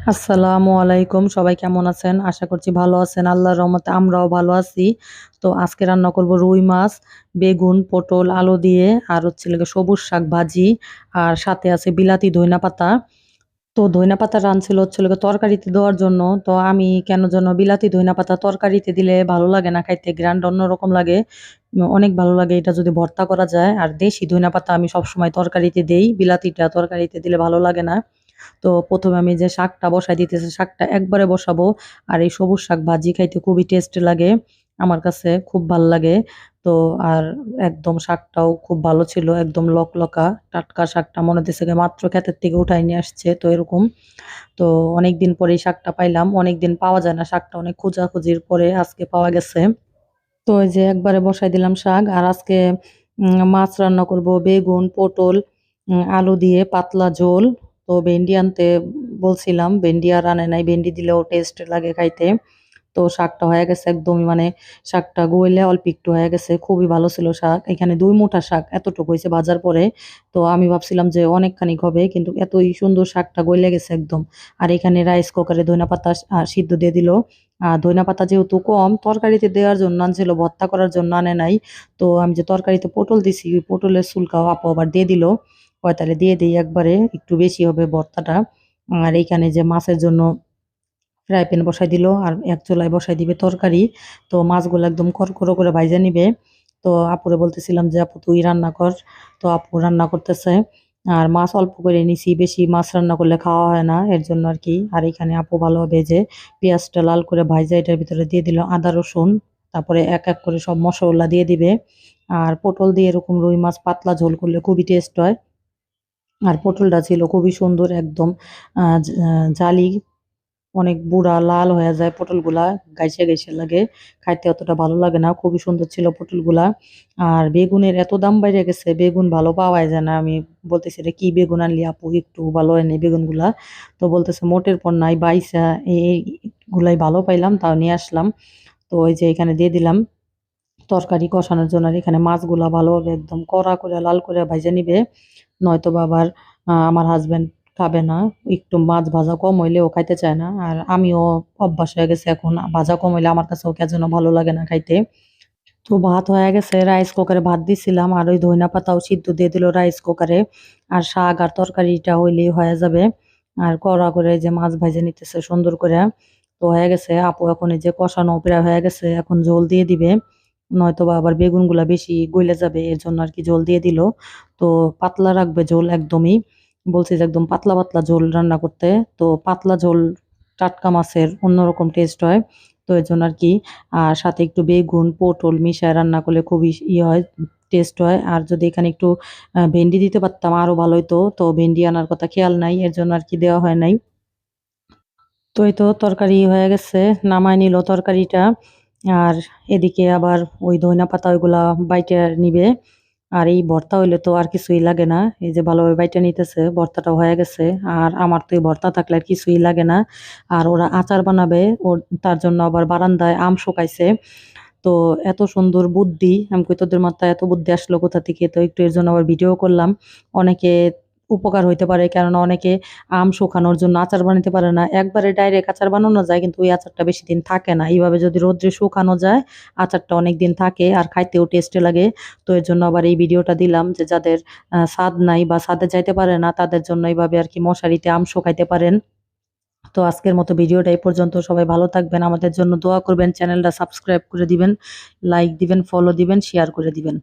আসসালামু আলাইকুম, সবাই কেমন আছেন? আশা করছি ভালো আছেন। আল্লাহর রহমতে আমরাও ভালো আছি। তো আজকে রান্না করব রুই মাছ, বেগুন, পটল, আলু দিয়ে আর হচ্ছে হলো গিয়ে সবুজ শাক ভাজি আর সাথে আছে বিলাতি ধইনা পাতা। তো ধইনা পাতা রাঁধছিল হচ্ছে হলো গিয়ে তরকারিতে দেওয়ার জন্য। তো আমি কেন যেন বিলাতি ধইনা পাতা তরকারিতে দিলে ভালো লাগে না খাইতে, ঘ্রাণটা অন্যরকম লাগে। অনেক ভালো লাগে এটা যদি ভর্তা করা যায়। আর দেশি ধইনা পাতা আমি সবসময় তরকারিতে দেই, বিলাতিটা তরকারিতে দিলে ভালো লাগে না। তো ১ম এ আমি যে শাকটা বসাই দিতেছি, শাকটা একবারে বসাবো। আর এই সবুজ শাক ভাজি খাইতে খুবই টেস্টি লাগে। আমার কাছে খুব ভাল লাগে। তো আর একদম শাকটাও খুব ভালো ছিল। একদম লকলকা টাটকা শাকটা মনে হইতেছে যে মাত্র ক্ষেতের থেকে উঠায় নিয়ে আসছে। তো এরকম। তো অনেকদিন পরে এই শাকটা পাইলাম। অনেকদিন পাওয়া যায় না শাকটা, অনেক খোঁজাখুঁজির পরে আজকে পাওয়া গেছে। তো এই যে একবারে বসাই দিলাম শাক। আর আজকে মাছ রান্না করব, বেগুন, পটল, আলু দিয়ে পাতলা ঝোল। তো ভেন্ডি আনতে বলছিলাম, ভেন্ডি আর আনে নাই। ভেন্ডি দিলেও টেস্ট লাগে খাইতে। তো শাকটা হয়ে গেছে একদমই, মানে শাকটা গইলে অল্প একটু হয়ে গেছে। খুবই ভালো ছিল শাক। এখানে ২ মুঠা শাক এতটুকু হইছে ভাজার পরে। তো আমি ভাবছিলাম যে অনেকখানিক হবে, কিন্তু এতই সুন্দর শাকটা গইলে গেছে একদম। আর এখানে রাইস কুকারে ধইনা পাতা সিদ্ধ দিয়ে দিল। ধইনা পাতা যেহেতু কম, তরকারিতে দেওয়ার জন্য আনছিল, ভর্তা করার জন্য আনে নাই। তো আমি যে তরকারিতে পটল দিছি, ওই পটলের ছুলকাও আপু আবার দিয়ে দিল। কয় তাহলে দিয়ে দেই একবারে, একটু বেশি হবে ভর্তাটা। আর এইখানে যে মাছের জন্য ফ্রাই প্যান বসাই দিল আর এক চুলায় বসাই দিবে তরকারি। তো মাছগুলো একদম করকরে করে ভাইজা নিবে। তো আপুরে বলতেছিলাম যে আপু তুই রান্না কর। তো আপু রান্না করতেছে। আর মাছ অল্প করে নিছি, বেশি মাছ রান্না করলে খাওয়া হয় না, এর জন্য আর কি। আর এখানে আপু ভালোভাবে ভেজে পেঁয়াজটা লাল করে ভাইজা এটার ভিতরে দিয়ে দিল আদা রসুন। তারপরে এক এক করে সব মশলা দিয়ে দিবে। আর পটল দিয়ে এরকম রুই মাছ পাতলা ঝোল করলে খুবই টেস্ট হয়। আর পটলটা ছিল খুবই সুন্দর একদম, জালি, অনেক বুড়া লাল হয়ে যায় পটলগুলা, গাইছে গাইছে লাগে, খাইতে অতটা ভালো লাগে না। খুবই সুন্দর ছিল পটলগুলা। আর বেগুনের এত দাম বাইরে গেছে, বেগুন ভালো পাওয়াই যায় না। আমি বলতেছি রে কি বেগুন আনলি আপু, একটু ভালো হয় নাই বেগুনগুলা। তো বলতেছে মোটের পর নাই বাইসা, এইগুলাই ভালো পাইলাম তাও নিয়ে আসলাম। তো ওই যে এখানে দিয়ে দিলাম তরকারি কষানোর জন্য। আর এখানে মাছগুলা ভালোভাবে একদম কড়া করে লাল করে ভাইজা নিবে। নয়তোবা আবার আমার হাসব্যান্ড খাবে না। একটু মাছ ভাজা কম হইলে ও খাইতে চায় না। আর আমিও অভ্যাস হয়ে গেছে এখন, ভাজা কম হইলে আমার কাছেও কেন ভালো লাগে না খাইতে। তো ভাত হয়ে গেছে, রাইস কুকারে ভাত দিছিলাম আর ওই ধইনা পাতাও সিদ্ধ দিয়ে দিল রাইস কুকারে। আর শাক আর তরকারিটা হইলেই হয়ে যাবে। আর কড়া করে এই যে মাছ ভাজে নিতেছে সুন্দর করে। তো হয়ে গেছে, আপু এখন এই যে কষানো প্রায় হয়ে গেছে, এখন ঝোল দিয়ে দিবে। নয়তোবা আবার বেগুনগুলা বেশি গইলে যাবে, এর জন্য আর কি ঝোল দিয়ে দিল। তো পাতলা রাখবে ঝোল একদমই। বলছি যে একদম পাতলা পাতলা ঝোল রান্না করতে। তো পাতলা ঝোল টাটকা মাছের অন্যরকম টেস্ট হয়। তো এর জন্য আর কি। আর সাথে একটু বেগুন, পটল মিশায় রান্না করলে খুবই হয়, টেস্ট হয়। আর যদি এখানে একটু ভেন্ডি দিতে পারতাম আরো ভালো হইতো। তো ভেন্ডি আনার কথা খেয়াল নাই, এর জন্য আর কি দেওয়া হয় নাই। তো এই তো তরকারি হয়ে গেছে, নামায় নিল তরকারিটা। আর এদিকে আবার ওই ধইনা পাতা ওইগুলা বাইটে নিবে। আর এই ভর্তা হইলে তো আর কিছুই লাগে না। এই যে ভালোভাবে বাইটে নিতেছে, ভর্তাটাও হয়ে গেছে। আর আমার তো এই ভর্তা থাকলে আর কিছুই লাগে না। আর ওরা আচার বানাবে, তার জন্য আবার বারান্দায় আম শুকাইছে। তো এত সুন্দর বুদ্ধি, আমি কই তোদের মাথায় এত বুদ্ধি আসলো কোথা থেকে? তো একটু এর জন্য আবার ভিডিও করলাম। অনেকে উপকার হইতে পারে, কেননা অনেকে আম শুকানোর জন্য আচার বানাইতে পারে না। একবারে ডাইরেক্ট আচার বানানো যায়, কিন্তু ওই আচারটা বেশিদিন থাকে না। এইভাবে যদি রোদ্রে শুকানো যায়, আচারটা অনেকদিন থাকে আর খাইতেও টেস্টি লাগে। তো এর জন্য আবার এই ভিডিওটা দিলাম যে যাদের ছাদ নাই বা ছাদে যাইতে পারে না, তাদের জন্য এইভাবে আরকি মশারিতে আম শুকাইতে পারেন। তো আজকের মতো ভিডিওটা এই পর্যন্ত। সবাই ভালো থাকবেন, আমাদের জন্য দোয়া করবেন, চ্যানেলটা সাবস্ক্রাইব করে দিবেন, লাইক দিবেন, ফলো দিবেন, শেয়ার করে দিবেন।